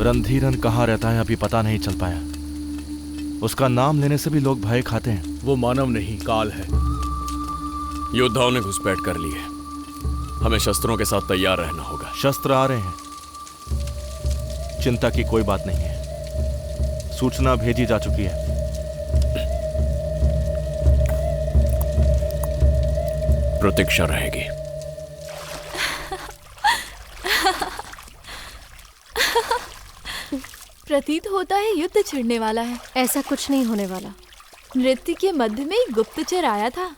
रणधीरन कहाँ रहता है अभी पता नहीं चल पाया। उसका नाम लेने से भी लोग भय खाते हैं। वो मानव नहीं, काल है। योद्धाओं ने घुसपैठ कर ली है। हमें शस्त्रों के साथ तैयार रहना होगा। शस्त्र आ रहे हैं, चिंता की कोई बात नहीं है। सूचना भेजी जा चुकी है। प्रतीक्षा रहेगी। प्रतीत होता है युद्ध छिड़ने वाला है। ऐसा कुछ नहीं होने वाला। नृत्य के मध्य में एक गुप्तचर आया था।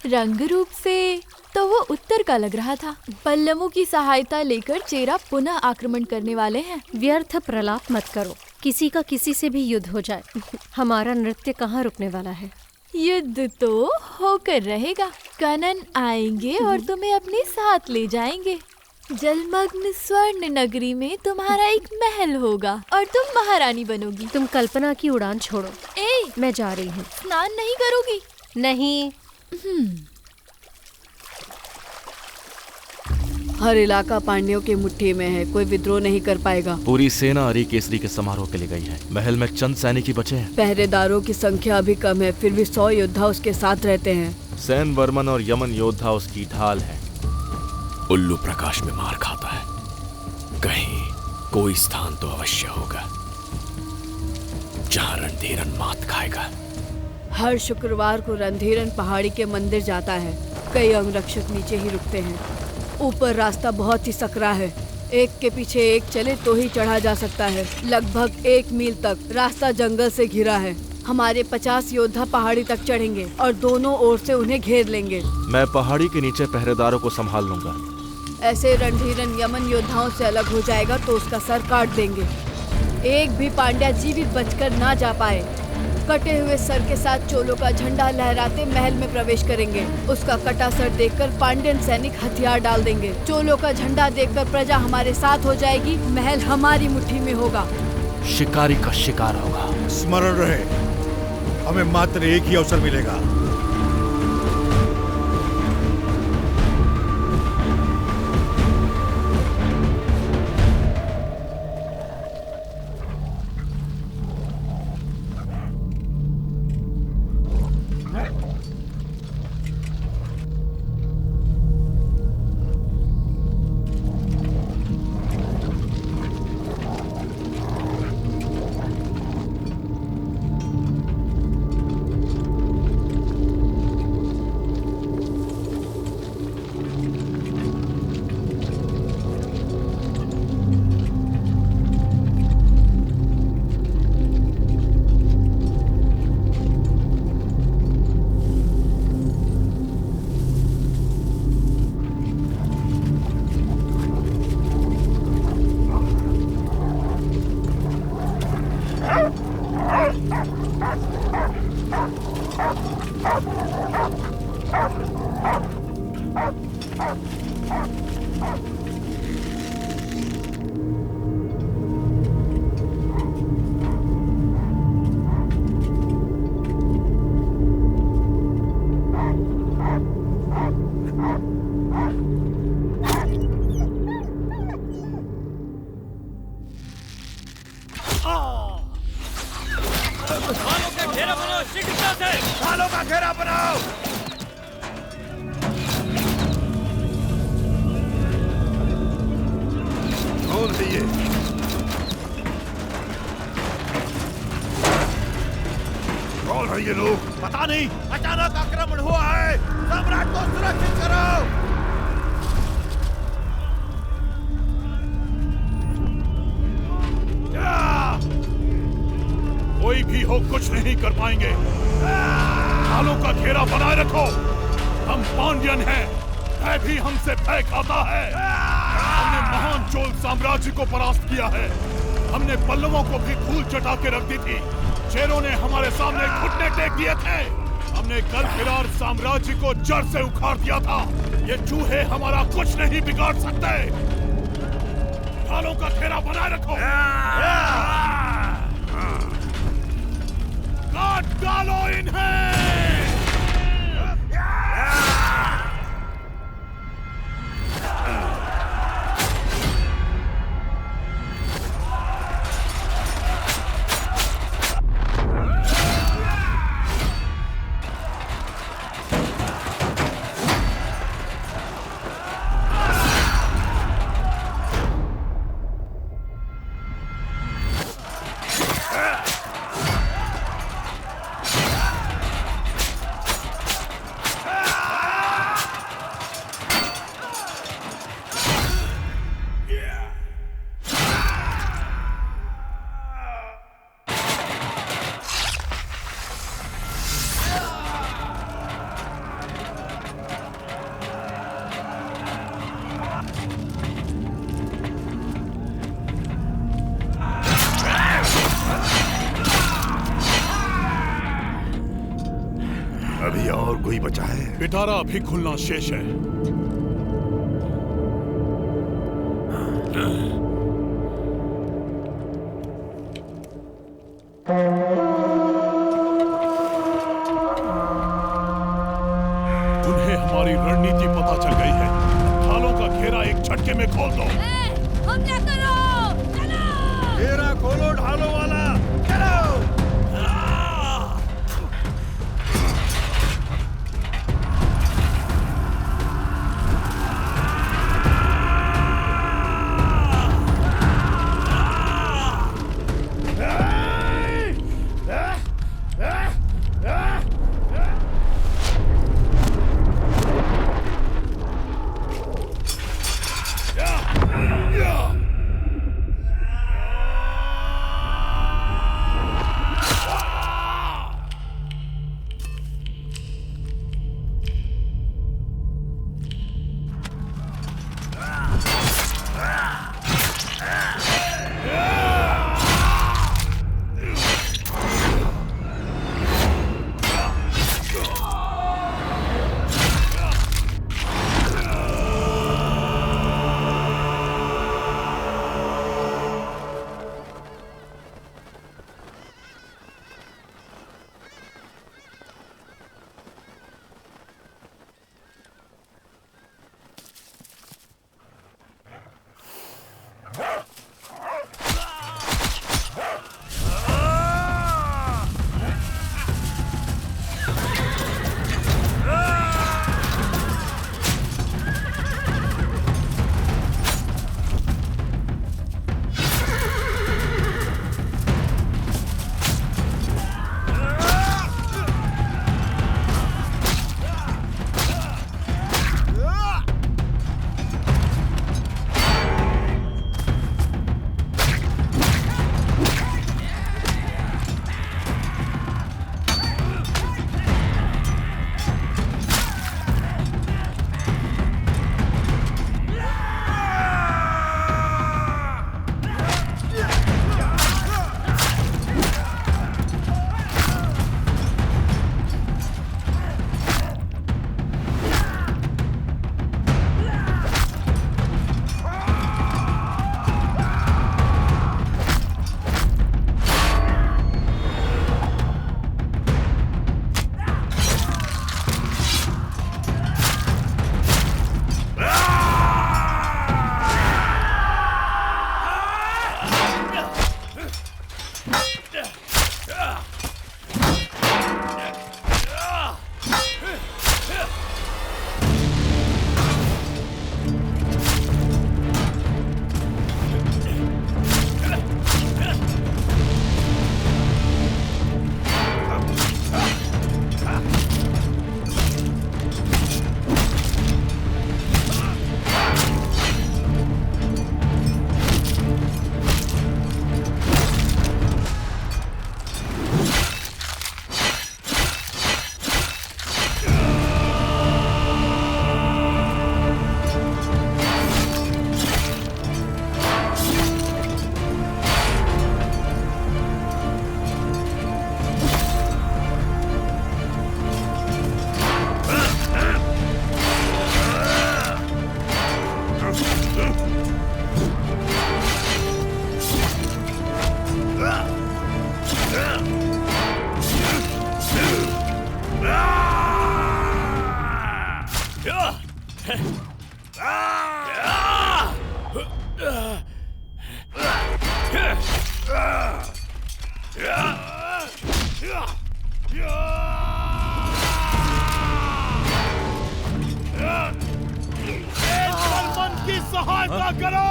रंग रूप से तो वो उत्तर का लग रहा था। पल्लवों की सहायता लेकर चेरा पुनः आक्रमण करने वाले हैं। व्यर्थ प्रलाप मत करो, किसी का किसी से भी युद्ध हो जाए, हमारा नृत्य कहाँ रुकने वाला है। युद्ध तो होकर रहेगा। कनन आएंगे और तुम्हें अपने साथ ले जाएंगे। जलमग्न स्वर्ण नगरी में तुम्हारा एक महल होगा और तुम महारानी बनोगी। तुम कल्पना की उड़ान छोड़ो। मैं जा रही हूँ। स्नान नहीं करोगी? नहीं। हर इलाका पांड्यों की मुट्ठी में है, कोई विद्रोह नहीं कर पाएगा। पूरी सेना अरी केसरी के समारोह के लिए गई है। महल में चंद सैनिक ही बचे हैं। पहरेदारों की संख्या अभी कम है, फिर भी 100 योद्धा उसके साथ रहते हैं। सैन वर्मन और यमन योद्धा उसकी ढाल है। उल्लू प्रकाश में मार खाता है, कहीं कोई स्थान तो अवश्य होगा जहां रणधीरन मात खाएगा। हर शुक्रवार को रणधीरन पहाड़ी के मंदिर जाता है। कई अंगरक्षक नीचे ही रुकते हैं। ऊपर रास्ता बहुत ही सकरा है, एक के पीछे एक चले तो ही चढ़ा जा सकता है। लगभग 1 मील तक रास्ता जंगल से घिरा है। हमारे 50 योद्धा पहाड़ी तक चढ़ेंगे और दोनों ओर से उन्हें घेर लेंगे। मैं पहाड़ी के नीचे पहरेदारों को संभाल लूंगा। ऐसे रणधीरन यमन योद्धाओं से अलग हो जाएगा तो उसका सर काट देंगे। एक भी पांड्या जीवित बचकर ना जा पाए। कटे हुए सर के साथ चोलों का झंडा लहराते महल में प्रवेश करेंगे। उसका कटा सर देखकर पांड्यन सैनिक हथियार डाल देंगे। चोलों का झंडा देखकर प्रजा हमारे साथ हो जाएगी। महल हमारी मुट्ठी में होगा। शिकारी का शिकार होगा। स्मरण रहे, हमें मात्र एक ही अवसर मिलेगा। ये लोग पता नहीं, अचानक आक्रमण हुआ है। सम्राट को सुरक्षित करो। कोई भी हो कुछ नहीं कर पाएंगे। ढालों का घेरा बनाए रखो। हम पांड्यन हैं, भय भी हमसे भय खाता है। हमने महान चोल साम्राज्य को परास्त किया है। हमने पल्लवों को भी धूल चटा के रख दी थी। शेरों ने हमारे सामने घुटने टेक दिए थे। हमने गलफिरार साम्राज्य को जड़ से उखाड़ दिया था। ये चूहे हमारा कुछ नहीं बिगाड़ सकते। ढालों का घेरा बनाए रखो। काट डालो इन्हें। कोई बचा है? पिटारा अभी खुलना शेष है। उन्हें हमारी रणनीति पता चल गई है। ढालों का घेरा एक झटके में खोल दो। हमला करो, चलो! घेरा खोलो ढालों वाला, चलो! की सहायता करो।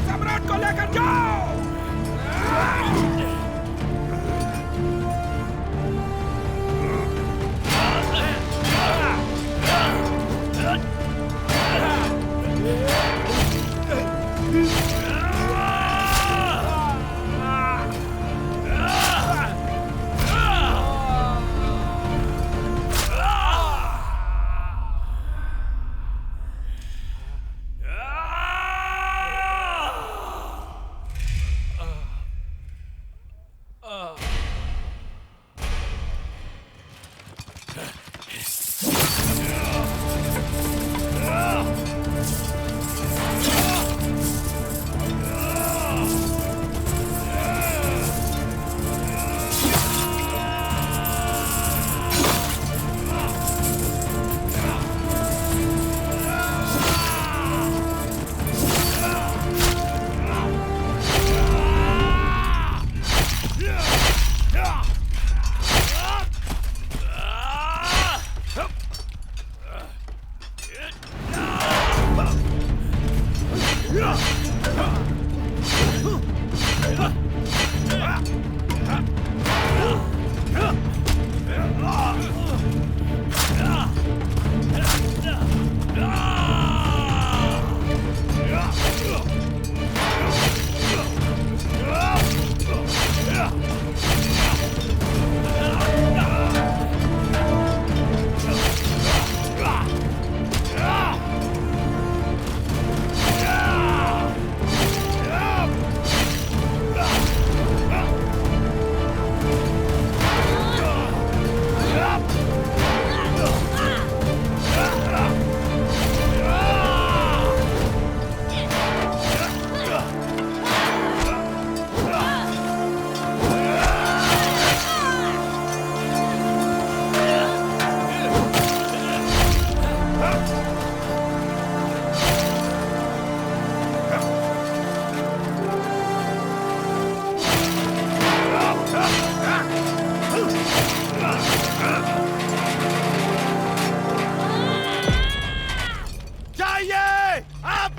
सम्राट को लेकर जाओ।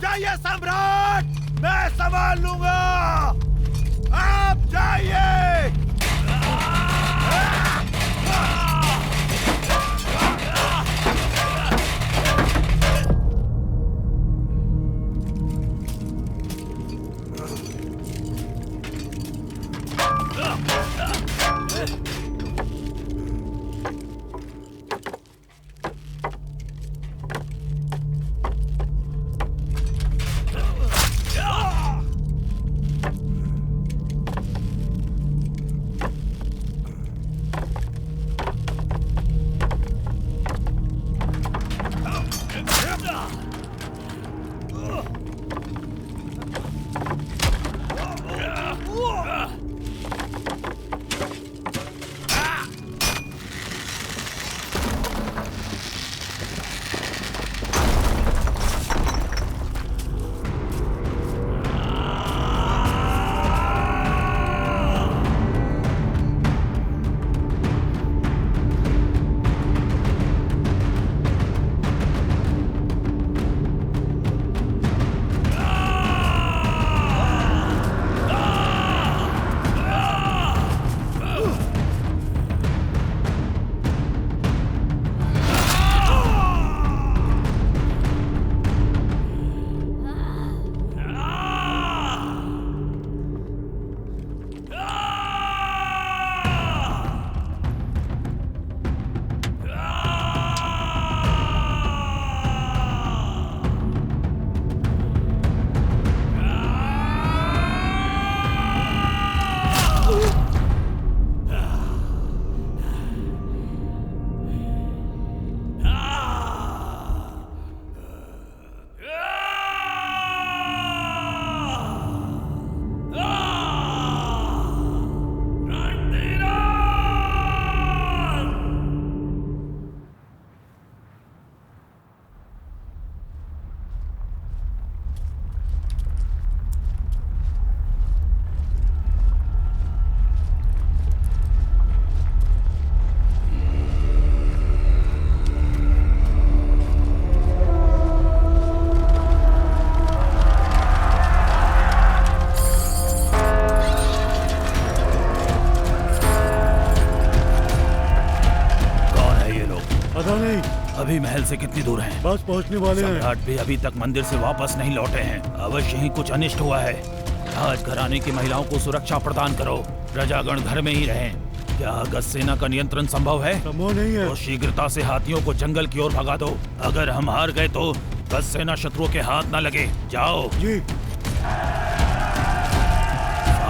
जाइए सम्राट, मैं संभाल लूंगा। आप जाइए। अभी महल से कितनी दूर हैं? बस पहुंचने वाले हैं। सम्राट भी अभी तक मंदिर से वापस नहीं लौटे हैं। अवश्य ही कुछ अनिष्ट हुआ है। राजघराने की महिलाओं को सुरक्षा प्रदान करो। प्रजागण घर में ही रहें। क्या अगस्त सेना का नियंत्रण संभव है? संभव नहीं है। तो शीघ्रता से हाथियों को जंगल की ओर भगा दो। अगर हम हार गए तो अगस्त सेना शत्रुओं के हाथ न लगे। जाओ जी।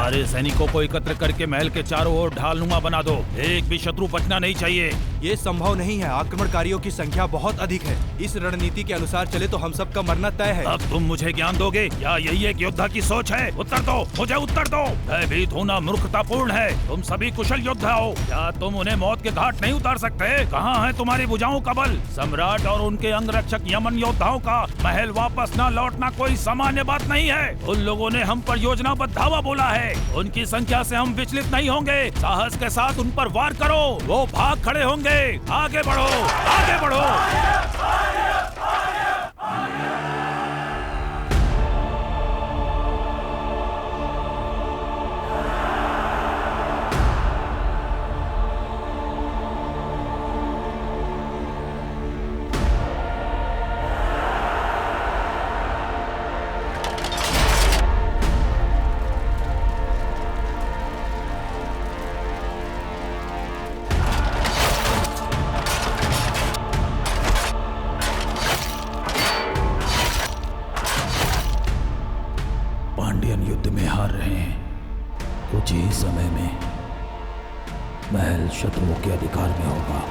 सारे सैनिकों को एकत्र करके महल के चारों ओर ढालनुमा बना दो। एक भी शत्रु बचना नहीं चाहिए। ये संभव नहीं है। आक्रमणकारियों की संख्या बहुत अधिक है। इस रणनीति के अनुसार चले तो हम सबका मरना तय है। अब तुम मुझे ज्ञान दोगे या यही एक योद्धा की सोच है? उत्तर दो, मुझे उत्तर दो। भयभीत होना मूर्खतापूर्ण है। तुम सभी कुशल योद्धा हो, क्या तुम उन्हें मौत के घाट नहीं उतार सकते? कहाँ है तुम्हारी भुजाओं का बल? सम्राट और उनके अंगरक्षक यमन योद्धाओं का महल वापस न लौटना कोई सामान्य बात नहीं है। उन लोगों ने हम पर योजनाबद्ध धावा बोला है। उनकी संख्या से हम विचलित नहीं होंगे। साहस के साथ उन पर वार करो, वो भाग खड़े होंगे। आगे बढ़ो, आगे बढ़ो। पांड्यन युद्ध में हार रहे हैं। कुछ ही समय में महल शत्रुओं के अधिकार में होगा।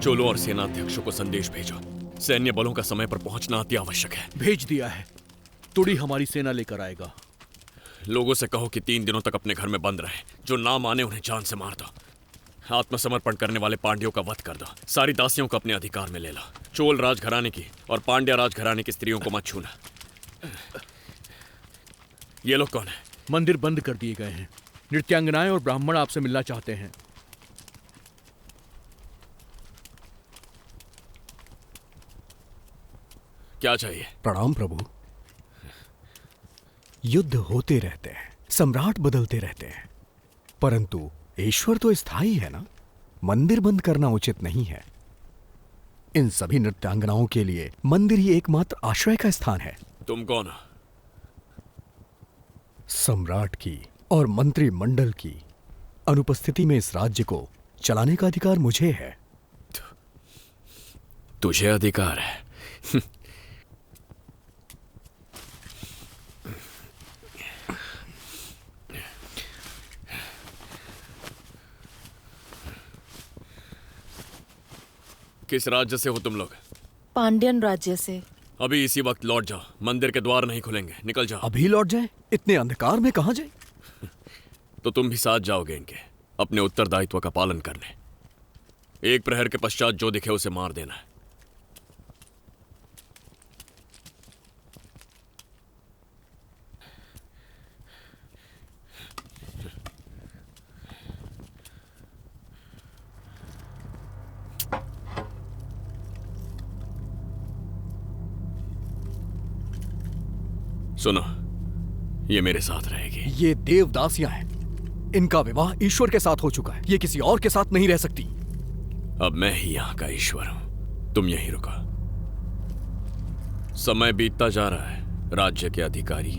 चोलों और सेनाध्यक्षों को संदेश भेजो। सैन्य बलों का समय पर पहुंचना अति आवश्यक है। भेज दिया है। तुड़ी हमारी सेना लेकर आएगा। लोगों से कहो कि 3 दिनों तक अपने घर में बंद रहें। जो ना माने उन्हें जान से मार दो। आत्मसमर्पण करने वाले पांड्यों का वध कर दो। सारी दासियों को अपने अधिकार में ले लो। चोल राजघराने की और पांड्या राजघराने की स्त्रियों को मत छूना। ये लोग कौन है? मंदिर बंद कर दिए गए हैं। नृत्यांगनाएं और ब्राह्मण आपसे मिलना चाहते हैं। क्या चाहिए? प्रणाम प्रभु। युद्ध होते रहते हैं, सम्राट बदलते रहते हैं, परंतु ईश्वर तो स्थायी है ना। मंदिर बंद करना उचित नहीं है। इन सभी नृत्यांगनाओं के लिए मंदिर ही एकमात्र आश्रय का स्थान है। तुम कौन हो? सम्राट की और मंत्रिमंडल की अनुपस्थिति में इस राज्य को चलाने का अधिकार मुझे है। तुझे अधिकार है? किस राज्य से हो तुम लोग? पांड्यन राज्य से। अभी इसी वक्त लौट जाओ, मंदिर के द्वार नहीं खुलेंगे, निकल जाओ। अभी लौट जाए? इतने अंधकार में कहां जाए? तो तुम भी साथ जाओगे इनके, अपने उत्तरदायित्व का पालन करने। एक प्रहर के पश्चात जो दिखे उसे मार देना है। सुनो, ये मेरे साथ रहेगी। ये देवदासियां हैं। इनका विवाह ईश्वर के साथ हो चुका है। ये किसी और के साथ नहीं रह सकती। अब मैं ही यहां का ईश्वर हूं, तुम यहीं रुको। समय बीतता जा रहा है, राज्य के अधिकारी।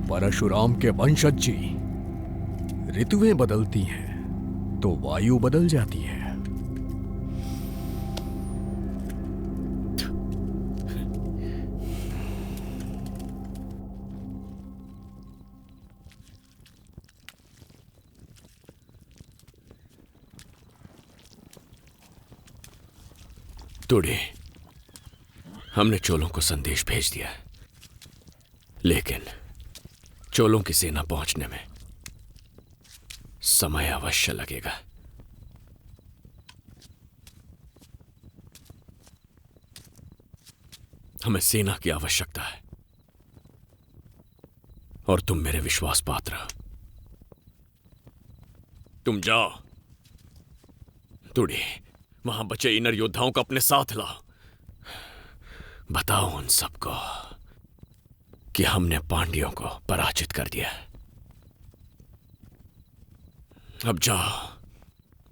परशुराम के वंशज जी, ऋतुएं बदलती हैं तो वायु बदल जाती है। टुडे हमने चोलों को संदेश भेज दिया, लेकिन चोलों की सेना पहुंचने में समय अवश्य लगेगा। हमें सेना की आवश्यकता है और तुम मेरे विश्वास पात्र हो। तुम जाओ टुडे, वहां बचे इनर योद्धाओं को अपने साथ लाओ। बताओ उन सबको कि हमने पांड्यों को पराजित कर दिया। अब जाओ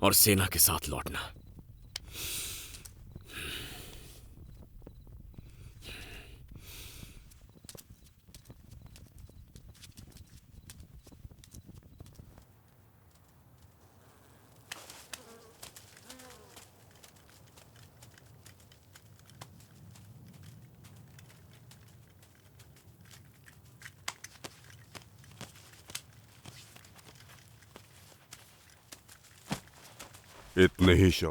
और सेना के साथ लौटना। इतने ही शव